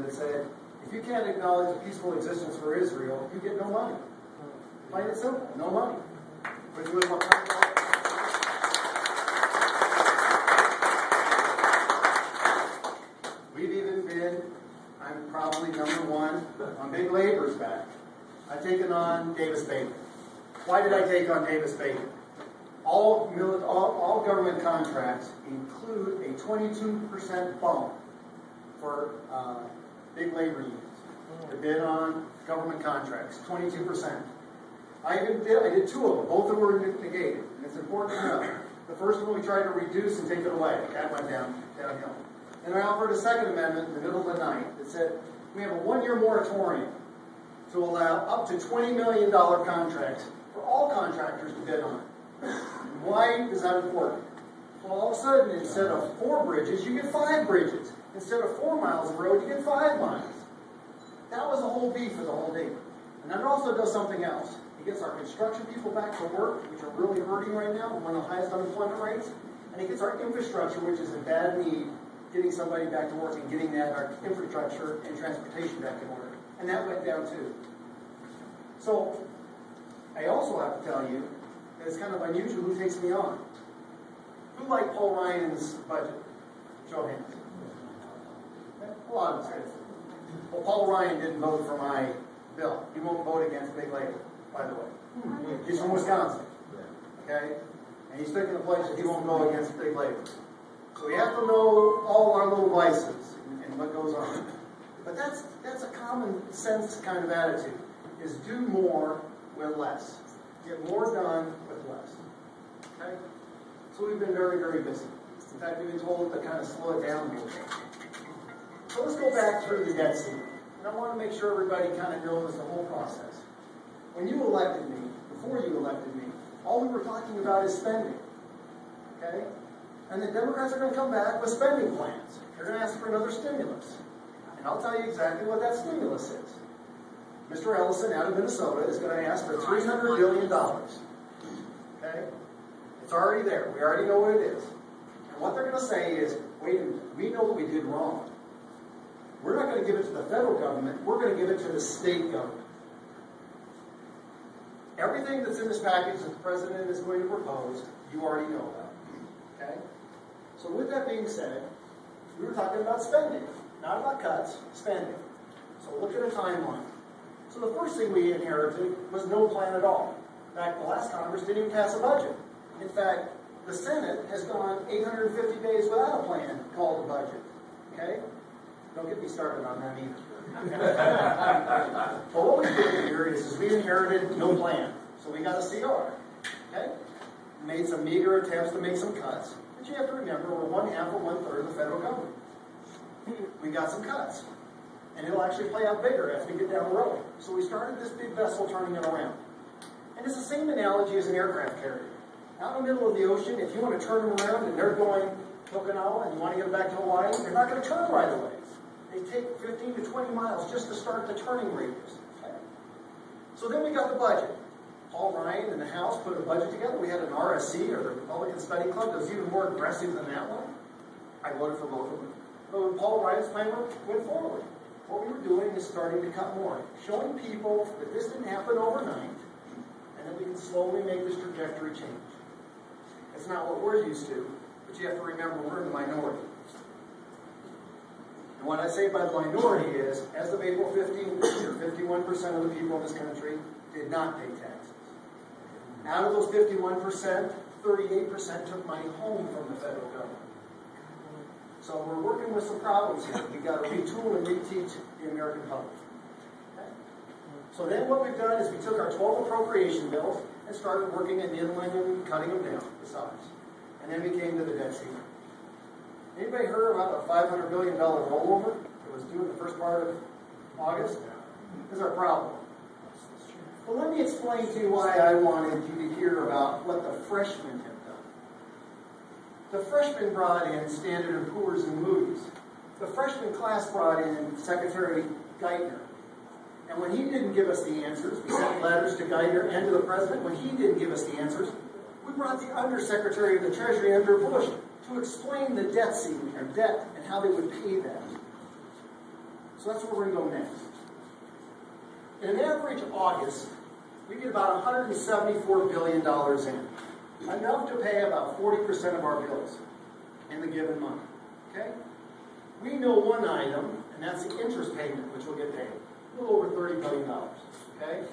that said, if you can't acknowledge a peaceful existence for Israel, you get no money. Plain and simple, no money. Which was what we've even been, I'm probably #1 on big labor's back. I've taken on Davis-Bacon. Why did I take on Davis-Bacon? All government contracts include a 22% bump for big labor unions. To bid on government contracts, 22%. I did 2 of them. Both of them were negated. And it's important to know. The first one we tried to reduce and take it away. That went downhill. And I offered a second amendment in the middle of the night that said we have a 1-year moratorium to allow up to $20 million contracts for all contractors to bid on. Why is that important? Well, all of a sudden, instead of 4 bridges, you get 5 bridges. Instead of 4 miles of road, you get 5 miles. That was the whole beef of the whole deal. And that also does something else. It gets our construction people back to work, which are really hurting right now, one of the highest unemployment rates. And it gets our infrastructure, which is in bad need, getting somebody back to work and getting our infrastructure and transportation back in order. And that went down too. So, I also have to tell you that it's kind of unusual who takes me on. Who liked Paul Ryan's budget? Show of hands. A lot of us did. Well, Paul Ryan didn't vote for my bill. He won't vote against big labor, by the way. He's from Wisconsin. Okay? And he's taking the pledge that he won't go against big labor. So we have to know all our little vices and what goes on. But that's a common sense kind of attitude, is do more with less. Get more done with less. Okay? So we've been very, very busy. In fact, we've been told to kind of slow it down a little bit. So let's go back through the debt ceiling. And I want to make sure everybody kind of knows the whole process. When you elected me, before you elected me, all we were talking about is spending. Okay? And the Democrats are going to come back with spending plans. They're going to ask for another stimulus. And I'll tell you exactly what that stimulus is. Mr. Ellison out of Minnesota is going to ask for $300 billion. Okay? It's already there. We already know what it is. And what they're going to say is, wait a minute, we know what we did wrong. We're not going to give it to the federal government. We're going to give it to the state government. Everything that's in this package that the president is going to propose, you already know about. Okay? So with that being said, we were talking about spending. Not about cuts, spending. So look at a timeline. So the first thing we inherited was no plan at all. In fact, the last Congress didn't even pass a budget. In fact, the Senate has gone 850 days without a plan called a budget. Okay? Don't get me started on that either. But what we did here is we inherited no plan. So we got a CR. Okay? Made some meager attempts to make some cuts. But you have to remember, we're 1/2 or 1/3 of the federal government. We got some cuts. And it'll actually play out bigger as we get down the road. So we started this big vessel turning it around. And it's the same analogy as an aircraft carrier. Out in the middle of the ocean, if you want to turn them around and they're going Okinawa and you want to get back to Hawaii, they're not going to turn right away. They take 15 to 20 miles just to start the turning radius. Okay? So then we got the budget. Paul Ryan and the House put a budget together. We had an RSC, or the Republican Study Club, that was even more aggressive than that one. I voted for both of them. But when Paul Ryan's plan went forward, what we were doing is starting to cut more, showing people that this didn't happen overnight, and that we can slowly make this trajectory change. It's not what we're used to, but you have to remember we're in the minority. And what I say by the minority is, as of April 15th this year, 51% of the people in this country did not pay taxes. Out of those 51%, 38% took money home from the federal government. So we're working with some problems here. We've got to retool and reteach the American public. Okay? So then what we've done is we took our 12 appropriation bills and started working at inland and cutting them down, the size. And then we came to the debt ceiling. Anybody heard about a $500 billion rollover that was due in the first part of August? This is our problem. Well, let me explain to you why I wanted you to hear about what the freshmen have done. The freshmen brought in Standard & Poor's and Moody's. The freshman class brought in Secretary Geithner. And when he didn't give us the answers, we sent letters to Geithner and to the President. When he didn't give us the answers, we brought the Undersecretary of the Treasury under Bush to explain the debt ceiling, or debt, and how they would pay that. So So that's where we're going to go next. In an average August, we get about $174 billion in. Enough to pay about 40% of our bills in the given month. Okay? We know one item, and that's the interest payment, which will get paid. A little over $30 billion. Okay?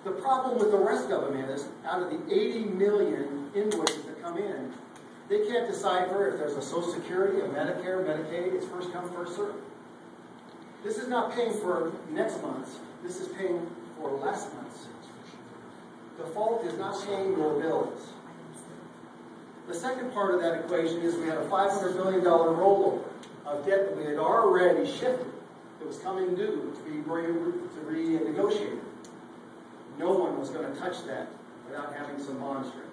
The problem with the rest of them is, out of the 80 million invoices that come in, they can't decipher if there's a Social Security, a Medicare, Medicaid. It's first come, first served. This is not paying for next month's. This is paying for last month's. Default is not paying your bills. The second part of that equation is we had a $500 million rollover of debt that we had already shifted that was coming due to be renegotiated. No one was going to touch that without having some bond strength.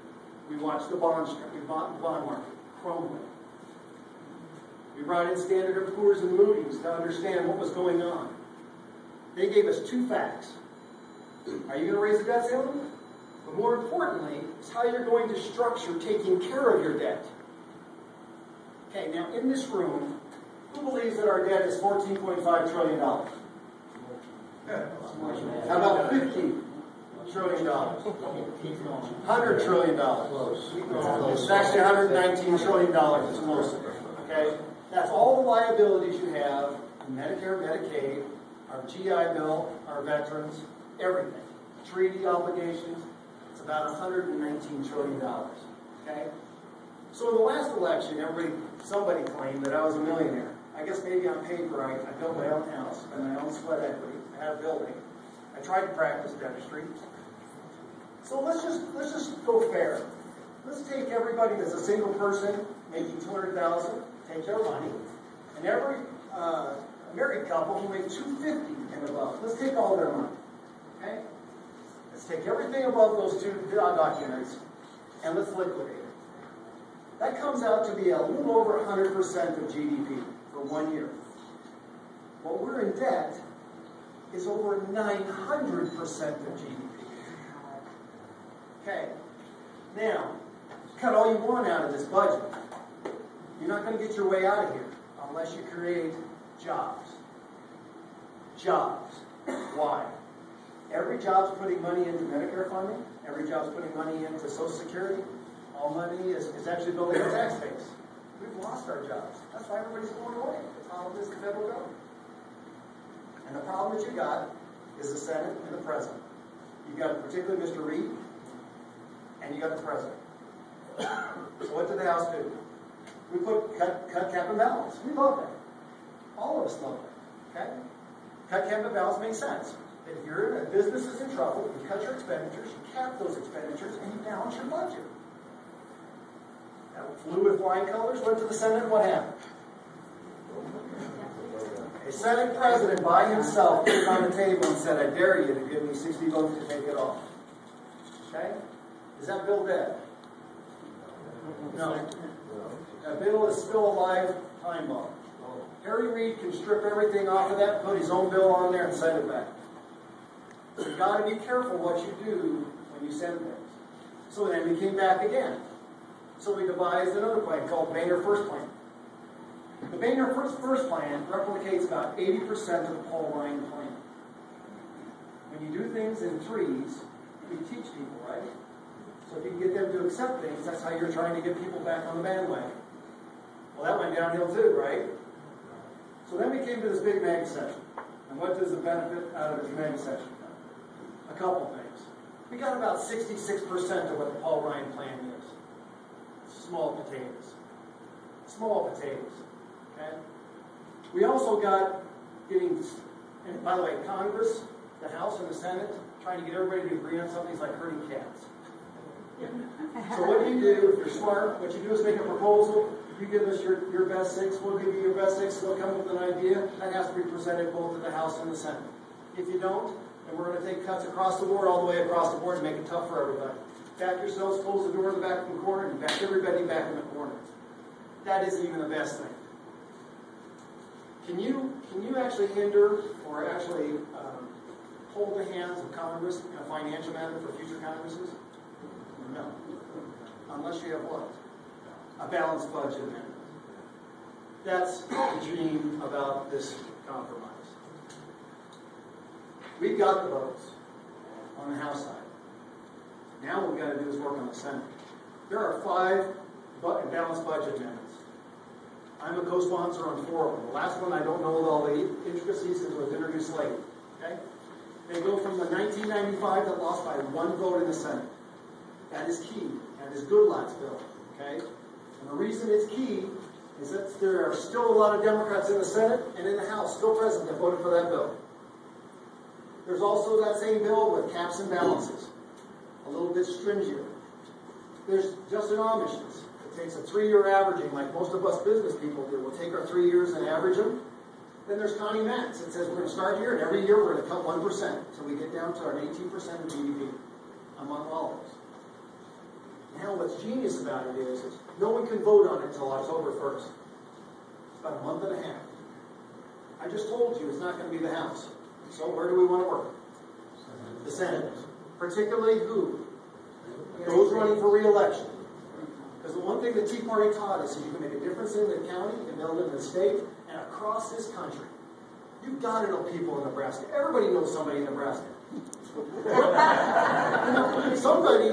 We watched the bond strength. We bought the bond market crumbling. We brought in Standard & Poor's and Moody's to understand what was going on. They gave us two facts. Are you going to raise the debt ceiling? But more importantly, is how you're going to structure taking care of your debt. Okay, now in this room, who believes that our debt is $14.5 trillion? How about $50 trillion? $100 trillion. It's actually $119 trillion. It's closer. Okay? That's all the liabilities you have in Medicare, Medicaid, our GI Bill, our veterans, everything. Treaty obligations. It's about $119 trillion. Okay? So in the last election, somebody claimed that I was a millionaire. I guess maybe on paper I built my own house and my own sweat equity. I had a building. I tried to practice dentistry. So let's just go fair. Let's take everybody that's a single person making $200,000, take their money, and every married couple who make $250,000 and above. Let's take all their money. Okay? Let's take everything above those two documents and let's liquidate it. That comes out to be a little over 100% of GDP for 1 year. What we're in debt is over 900% of GDP. Okay. Now, cut all you want out of this budget. You're not going to get your way out of here unless you create jobs. Jobs. Why? Every job's putting money into Medicare funding. Every job's putting money into Social Security. All money is actually building our tax base. We've lost our jobs. That's why everybody's going away. The problem is the federal government. And the problem that you got is the Senate and the President. You've got particularly Mr. Reid, and you got the President. So what did the House do? We cut cap and balance. We love that. All of us love that. Okay? Cut cap and balance makes sense. If your business is in trouble, you cut your expenditures, you cap those expenditures, and you balance your budget. Now, flew with flying colors, went to the Senate, and what happened? A Senate president by himself put it on the table and said, I dare you to give me 60 votes to take it off. Okay? Is that bill dead? No. That bill is still alive, time bomb. Harry Reid can strip everything off of that, put his own bill on there, and send it back. So you've got to be careful what you do when you send things. So then we came back again. So we devised another plan called Boehner First Plan. The Boehner First Plan replicates about 80% of the Paul Ryan Plan. When you do things in threes, you teach people, right? So if you can get them to accept things, that's how you're trying to get people back on the bandwagon. Well, that went downhill too, right? So then we came to this big mega session. And what does the benefit out of this mega session? A couple things. We got about 66% of what the Paul Ryan Plan is. Small potatoes. Small potatoes. Okay? We also got and by the way, Congress, the House and the Senate, trying to get everybody to agree on something is like herding cats. So what do? If you're smart, what you do is make a proposal. You give us your best six, we'll give you your best six, we'll come up with an idea. That has to be presented both to the House and the Senate. If you don't, then we're going to take cuts across the board, all the way across the board, and make it tough for everybody. Back yourselves, close the door in the back of the corner, and back everybody back in the corner. That isn't even the best thing. Can you actually hinder or actually hold the hands of Congress in a financial matter for future Congresses? No. Unless you have what? A balanced budget amendment. That's the dream about this compromise. We got the votes on the House side. Now what we've got to do is work on the Senate. There are 5 balanced budget amendments. I'm a co-sponsor on 4 of them. The last one I don't know all the intricacies because it was introduced late. Okay? They go from the 1995 that lost by 1 vote in the Senate. That is key. That is Goodlatte bill. Okay? And the reason it's key is that there are still a lot of Democrats in the Senate and in the House still present that voted for that bill. There's also that same bill with caps and balances. A little bit stringent. There's Justin Amish's. It takes a 3-year averaging like most of us business people do. We'll take our 3 years and average them. Then there's Connie Mack's. It says we're going to start here and every year we're going to cut 1% until we get down to our 18% of GDP among all of us. Now what's genius about it is no one can vote on it until October 1st. It's about a month and a half. I just told you it's not going to be the House. So where do we want to work? The Senate. Particularly who? Those running for re-election. Because the one thing the Tea Party taught us is you can make a difference in the county, you can build it in the state, and across this country. You've got to know people in Nebraska. Everybody knows somebody in Nebraska. Somebody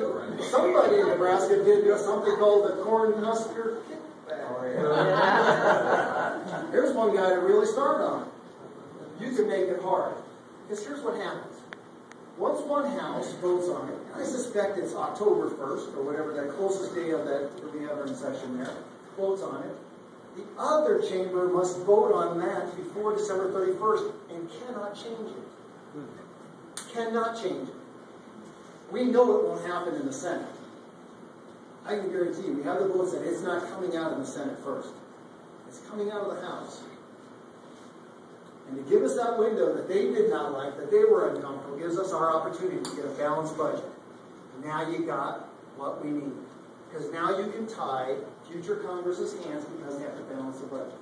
in Nebraska did something called the Cornhusker kickback. Here's one guy to really start on. You can make it hard. Because here's what happens. Once one house votes on it, I suspect it's October 1st, or whatever that closest day of that we have in session there, votes on it, the other chamber must vote on that before December 31st and cannot change it. Cannot change it. We know it won't happen in the Senate. I can guarantee you, we have the votes that it's not coming out in the Senate first. It's coming out of the House. And to give us that window that they did not like, that they were uncomfortable, gives us our opportunity to get a balanced budget. Now you got what we need. Because now you can tie future Congress's hands because they have to balance the budget.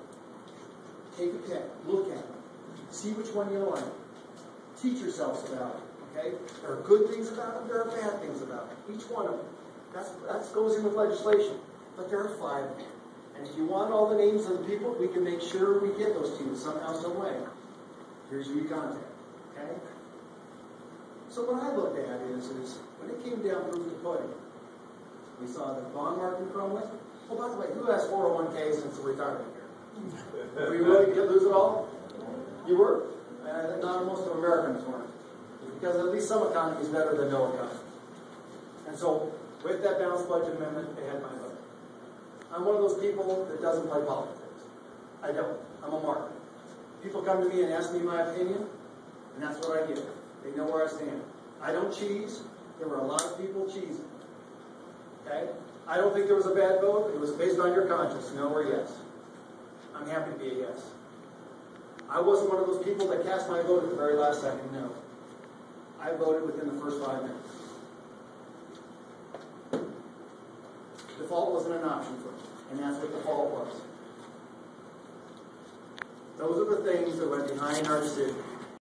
Take a pick, look at it, see which one you like. Teach yourselves about it, okay? There are good things about it, there are bad things about it. Each one of them. That goes in with legislation. But there are 5 of them. And if you want all the names of the people, we can make sure we get those to you somehow, some way. Here's who you contact. Okay? So what I looked at is when it came down proof to pudding, we saw the bond market crumbling. Oh, by the way, who has 401k since the retirement year? Were you willing to lose it all? You were? Not most of Americans weren't. Because at least some economy is better than no economy. And so, with that balanced budget amendment, they had my vote. I'm one of those people that doesn't play politics. I don't. I'm a marker. People come to me and ask me my opinion, and that's what I give. They know where I stand. I don't cheese. There were a lot of people cheesing. Okay? I don't think there was a bad vote. It was based on your conscience, no or yes. I'm happy to be a yes. I wasn't one of those people that cast my vote at the very last second, no. I voted within the first 5 minutes. Default wasn't an option for me, and that's what default was. Those are the things that went behind our decision.